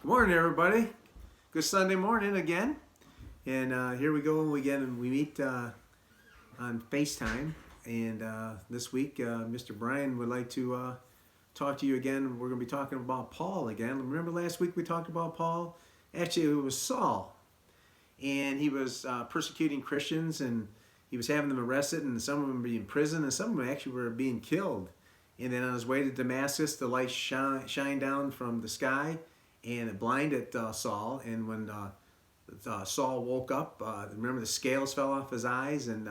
Good morning, everybody. Good Sunday morning again. And here we go again, and we meet on FaceTime. And this week, Mr. Brian would like to talk to you again. We're going to be talking about Paul again. Remember last week we talked about Paul? Actually, it was Saul. And he was persecuting Christians, and he was having them arrested, and some of them being in prison, and some of them actually were being killed. And then on his way to Damascus, the light shined down from the sky, and it blinded Saul. And when Saul woke up, remember the scales fell off his eyes, and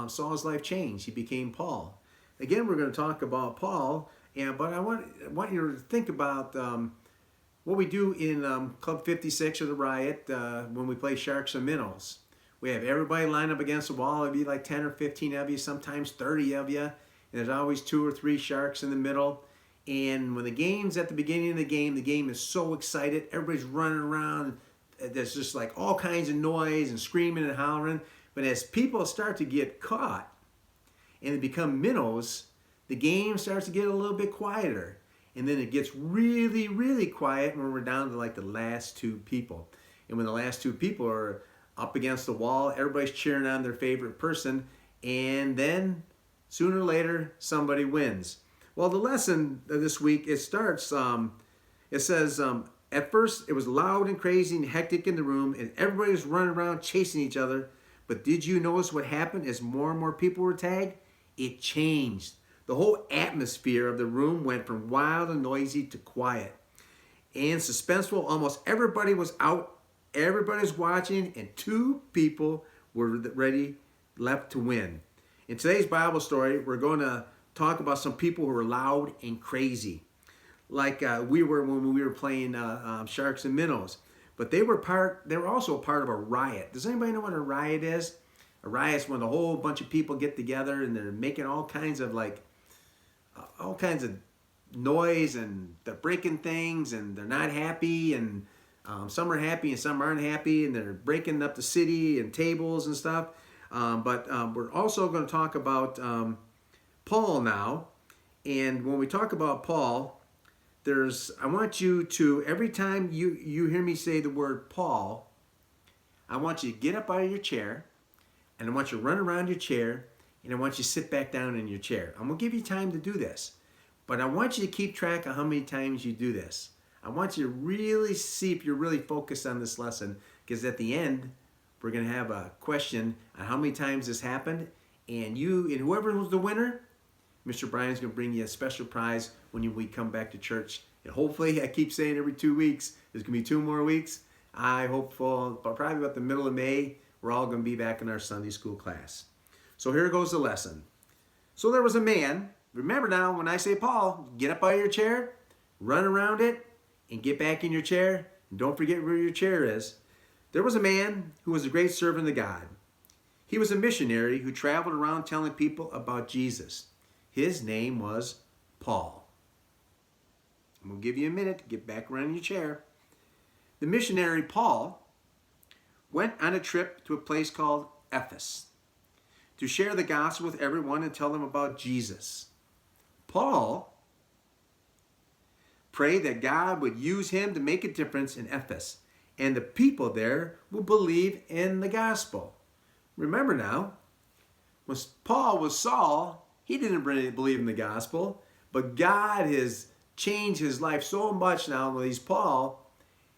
Saul's life changed. He became Paul. Again, we're going to talk about Paul, but I want you to think about what we do in Club 56 or the RIOT when we play sharks and minnows. We have everybody lined up against the wall. It'd be like 10 or 15 of you, sometimes 30 of you. And there's always 2 or 3 sharks in the middle. And when the game's at the beginning of the game is so excited. Everybody's running around. There's just like all kinds of noise and screaming and hollering. But as people start to get caught and they become minnows, the game starts to get a little bit quieter. And then it gets really, really quiet when we're down to like the last 2 people. And when the last 2 people are up against the wall, everybody's cheering on their favorite person. And then sooner or later, somebody wins. Well, the lesson this week, it starts, it says, at first it was loud and crazy and hectic in the room, and everybody was running around chasing each other. But did you notice what happened as more and more people were tagged? It changed. The whole atmosphere of the room went from wild and noisy to quiet and suspenseful. Almost everybody was out, everybody's watching, and 2 people were left to win. In today's Bible story, we're going to talk about some people who were loud and crazy, like we were when we were playing sharks and minnows. But they were also part of a riot. Does anybody know what a riot is? A riot is when a whole bunch of people get together and they're making all kinds of noise, and they're breaking things, and they're not happy, and some are happy and some aren't happy, and they're breaking up the city and tables and stuff. But we're also going to talk about Paul now. And when we talk about Paul, I want you to, every time you hear me say the word Paul, I want you to get up out of your chair, and I want you to run around your chair, and I want you to sit back down in your chair. I'm going to give you time to do this, but I want you to keep track of how many times you do this. I want you to really see if you're really focused on this lesson, because at the end, we're going to have a question on how many times this happened, and whoever was the winner, Mr. Brian's going to bring you a special prize when we come back to church. And hopefully, I keep saying every 2 weeks, there's going to be 2 more weeks. I hope probably about the middle of May, we're all going to be back in our Sunday school class. So here goes the lesson. So there was a man. Remember now, when I say Paul, get up out of your chair, run around it, and get back in your chair. And don't forget where your chair is. There was a man who was a great servant of God. He was a missionary who traveled around telling people about Jesus. His name was Paul. I'm going to give you a minute to get back around your chair. The missionary Paul went on a trip to a place called Ephesus to share the gospel with everyone and tell them about Jesus. Paul prayed that God would use him to make a difference in Ephesus, and the people there will believe in the gospel. Remember now, when Paul was Saul, he didn't really believe in the gospel, but God has changed his life so much now when he's Paul.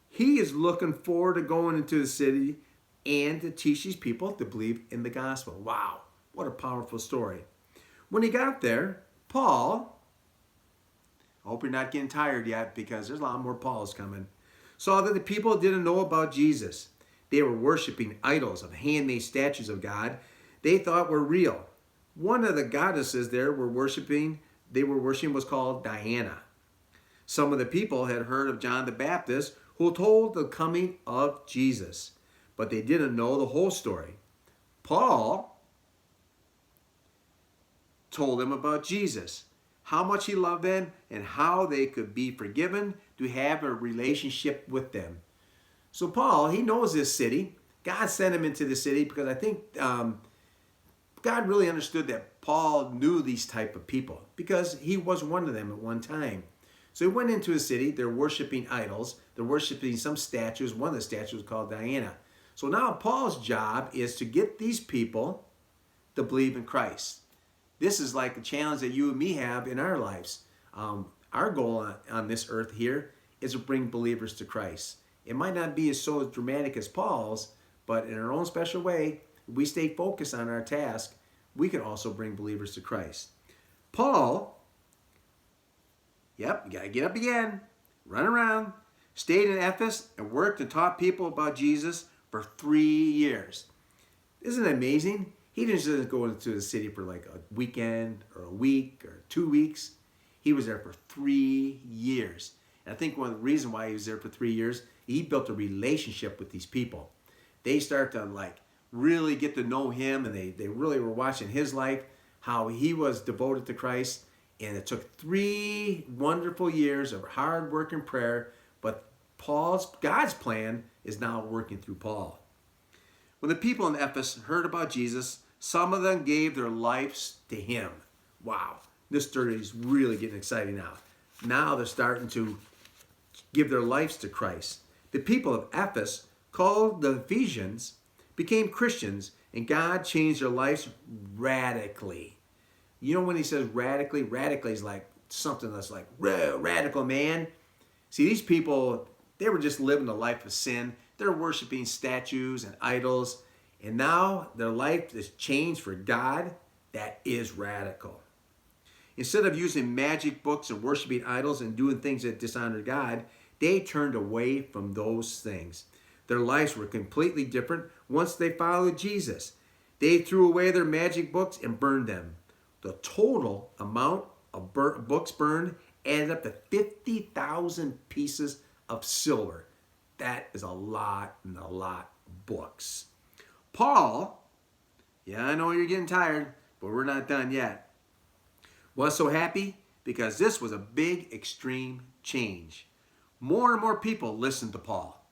He is looking forward to going into the city and to teach these people to believe in the gospel. Wow, what a powerful story. When he got there, Paul, I hope you're not getting tired yet because there's a lot more Pauls coming, saw that the people didn't know about Jesus. They were worshiping idols of handmade statues of God they thought were real. One of the goddesses they were worshiping was called Diana. Some of the people had heard of John the Baptist, who told the coming of Jesus, but they didn't know the whole story. Paul told them about Jesus, how much he loved them, and how they could be forgiven to have a relationship with them. So Paul, he knows this city. God sent him into the city because I think God really understood that Paul knew these type of people because he was one of them at one time. So he went into a city. They're worshiping idols. They're worshiping some statues. One of the statues was called Diana. So now Paul's job is to get these people to believe in Christ. This is like a challenge that you and me have in our lives. Our goal on this earth here is to bring believers to Christ. It might not be so dramatic as Paul's, but in our own special way, if we stay focused on our task, we can also bring believers to Christ. Paul, yep, you got to get up again, run around, stayed in Ephesus and worked and taught people about Jesus for 3 years. Isn't it amazing? He didn't just go into the city for like a weekend or a week or 2 weeks. He was there for 3 years. And I think one of the reasons why he was there for 3 years, he built a relationship with these people. They start to like really get to know him, and they really were watching his life, how he was devoted to Christ. And it took 3 wonderful years of hard work and prayer, but God's plan is now working through Paul. When the people in Ephesus heard about Jesus, some of them gave their lives to him. Wow, this story is really getting exciting now. Now they're starting to give their lives to Christ. The people of Ephesus, called the Ephesians, became Christians, and God changed their lives radically. You know when he says radically? Radically is like something that's like radical, man. See, these people, they were just living a life of sin. They're worshiping statues and idols. And now their life is changed for God. That is radical. Instead of using magic books and worshiping idols and doing things that dishonor God, they turned away from those things. Their lives were completely different once they followed Jesus. They threw away their magic books and burned them. The total amount of books burned added up to 50,000 pieces of silver. That is a lot and a lot of books. Paul, yeah, I know you're getting tired, but we're not done yet, was so happy because this was a big, extreme change. More and more people listened to Paul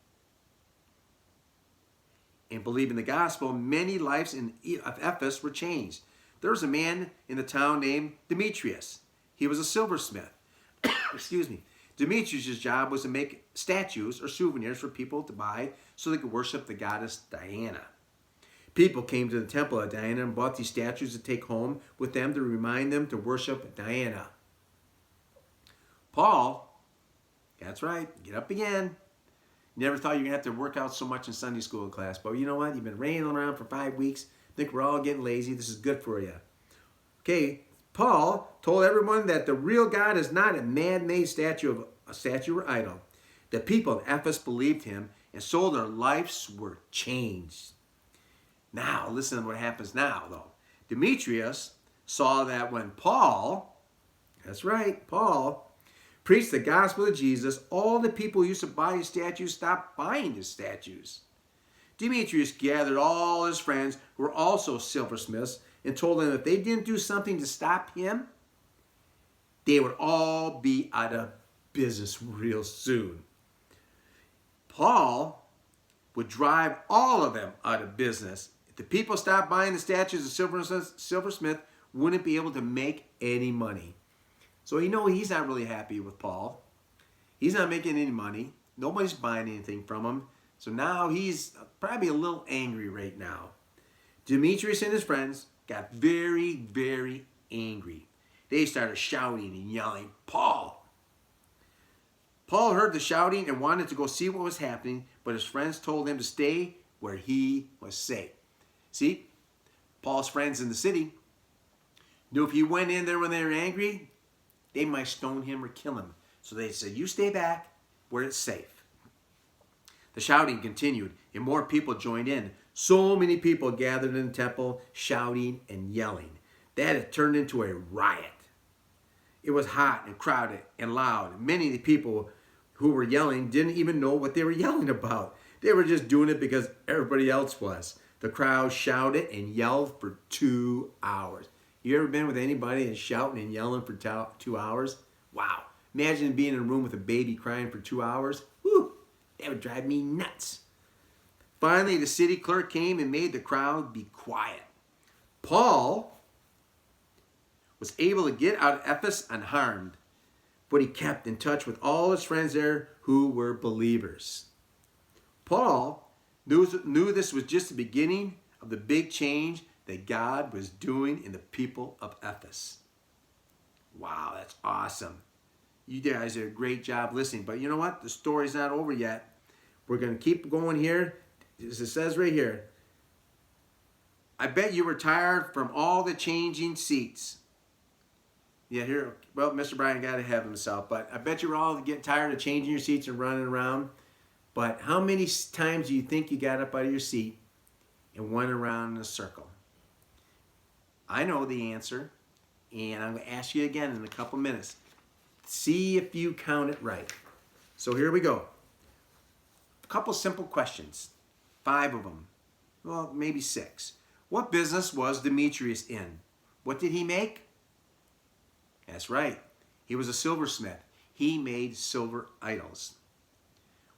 and believed in the gospel. Many lives in Ephesus were changed. There was a man in the town named Demetrius. He was a silversmith. Excuse me. Demetrius' job was to make statues or souvenirs for people to buy so they could worship the goddess Diana. People came to the temple of Diana and bought these statues to take home with them to remind them to worship Diana. Paul, that's right, get up again. Never thought you were going to have to work out so much in Sunday school class, but you know what? You've been raining around for 5 weeks. Think we're all getting lazy. This is good for you. Okay, Paul told everyone that the real God is not a man-made statue or idol. The people of Ephesus believed him, and so their lives were changed. Now, listen to what happens now, though. Demetrius saw that when Paul, that's right, Paul, preached the gospel of Jesus, all the people who used to buy his statues stopped buying his statues. Demetrius gathered all his friends who were also silversmiths and told them if they didn't do something to stop him, they would all be out of business real soon. Paul would drive all of them out of business. If the people stopped buying the statues, the silversmith wouldn't be able to make any money. So you know he's not really happy with Paul. He's not making any money. Nobody's buying anything from him. So now he's probably a little angry right now. Demetrius and his friends got very, very angry. They started shouting and yelling, Paul! Paul heard the shouting and wanted to go see what was happening, but his friends told him to stay where he was safe. See, Paul's friends in the city knew if he went in there when they were angry, they might stone him or kill him. So they said, you stay back where it's safe. The shouting continued, and more people joined in. So many people gathered in the temple, shouting and yelling. That had turned into a riot. It was hot and crowded and loud. Many of the people who were yelling didn't even know what they were yelling about. They were just doing it because everybody else was. The crowd shouted and yelled for 2 hours. You ever been with anybody and shouting and yelling for 2 hours? Wow. Imagine being in a room with a baby crying for 2 hours. Whew, that would drive me nuts. Finally, the city clerk came and made the crowd be quiet. Paul was able to get out of Ephesus unharmed. but he kept in touch with all his friends there who were believers. Paul knew this was just the beginning of the big change that God was doing in the people of Ephesus. Wow, that's awesome. You guys did a great job listening. But you know what? The story's not over yet. We're going to keep going here. As it says right here, I bet you were tired from all the changing seats. Yeah, here, well, Mr. Bryan got ahead of himself, but I bet you were all getting tired of changing your seats and running around. But how many times do you think you got up out of your seat and went around in a circle? I know the answer, and I'm going to ask you again in a couple minutes. See if you count it right. So here we go. A couple simple questions. 5 of them. Well, maybe 6. What business was Demetrius in? What did he make? That's right. He was a silversmith. He made silver idols.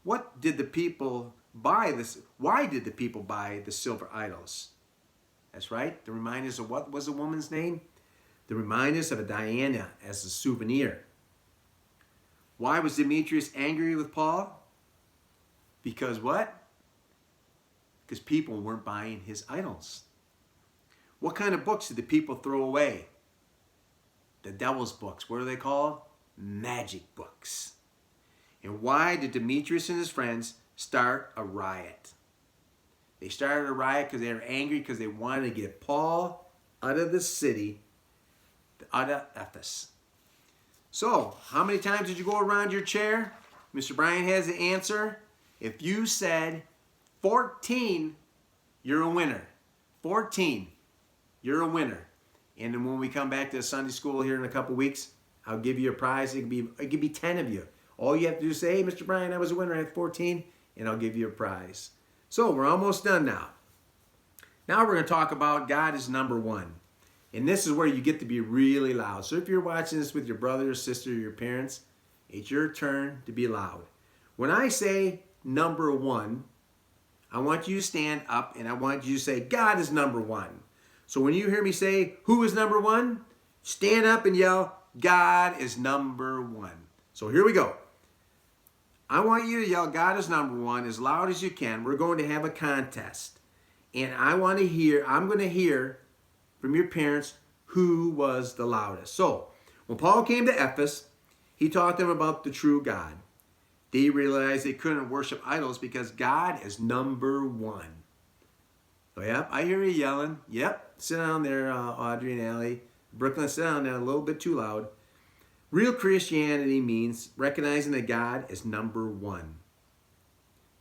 What did the people buy this? Why did the people buy the silver idols? That's right. They remind us of what was the woman's name? They remind us of a Diana as a souvenir. Why was Demetrius angry with Paul? Because what? Because people weren't buying his idols. What kind of books did the people throw away? The devil's books. What are they called? Magic books. And why did Demetrius and his friends start a riot? They started a riot because they were angry because they wanted to get Paul out of the city, out of Ephesus. So, how many times did you go around your chair? Mr. Bryan has the answer. If you said 14, you're a winner. 14, you're a winner. And then when we come back to Sunday school here in a couple weeks, I'll give you a prize. It could be 10 of you. All you have to do is say, hey, Mr. Bryan, I was a winner. I had 14, and I'll give you a prize. So we're almost done now. Now we're going to talk about God is number one. And this is where you get to be really loud. So if you're watching this with your brother or sister or your parents, it's your turn to be loud. When I say number one, I want you to stand up and I want you to say, God is number one. So when you hear me say, who is number one? Stand up and yell, God is number one. So here we go. I want you to yell, God is number one, as loud as you can. We're going to have a contest. And I'm going to hear from your parents who was the loudest. So when Paul came to Ephesus, he taught them about the true God. They realized they couldn't worship idols because God is number one. So, yep, I hear you yelling. Yep, sit down there, Audrey and Allie. Brooklyn, sit down there a little bit too loud. Real Christianity means recognizing that God is number one.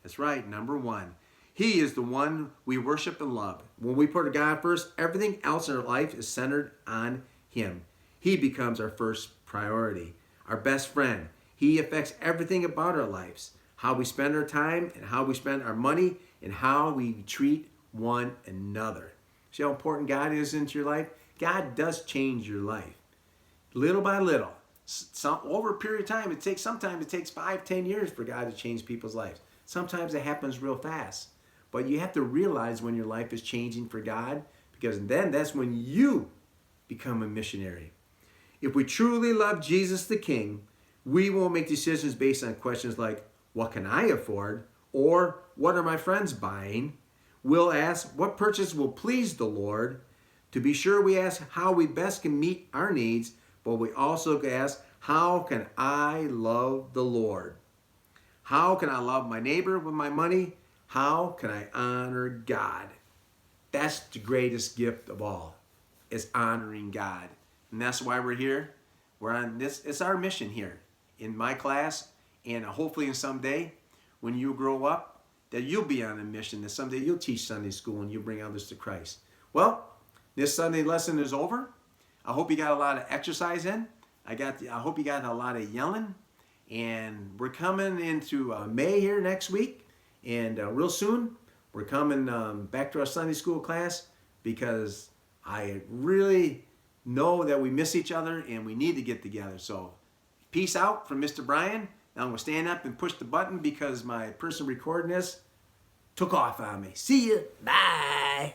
That's right, number one. He is the one we worship and love. When we put God first, everything else in our life is centered on Him. He becomes our first priority, our best friend. He affects everything about our lives, how we spend our time and how we spend our money and how we treat one another. See how important God is into your life? God does change your life. Little by little. Over a period of time, sometimes it takes 5-10 years for God to change people's lives. Sometimes it happens real fast. But you have to realize when your life is changing for God, because then that's when you become a missionary. If we truly love Jesus the King, we won't make decisions based on questions like, what can I afford? Or what are my friends buying? We'll ask, what purchase will please the Lord? To be sure, we ask how we best can meet our needs, but we also ask, how can I love the Lord? How can I love my neighbor with my money? How can I honor God? That's the greatest gift of all, is honoring God. And that's why we're here. We're on this. It's our mission here in my class, and hopefully in someday when you grow up, that you'll be on a mission, that someday you'll teach Sunday school and you'll bring others to Christ. Well, this Sunday lesson is over. I hope you got a lot of exercise in. I hope you got a lot of yelling. And we're coming into May here next week. And real soon, we're coming back to our Sunday school class because I really know that we miss each other and we need to get together. So peace out from Mr. Bryan. Now I'm going to stand up and push the button because my person recording this took off on me. See you. Bye.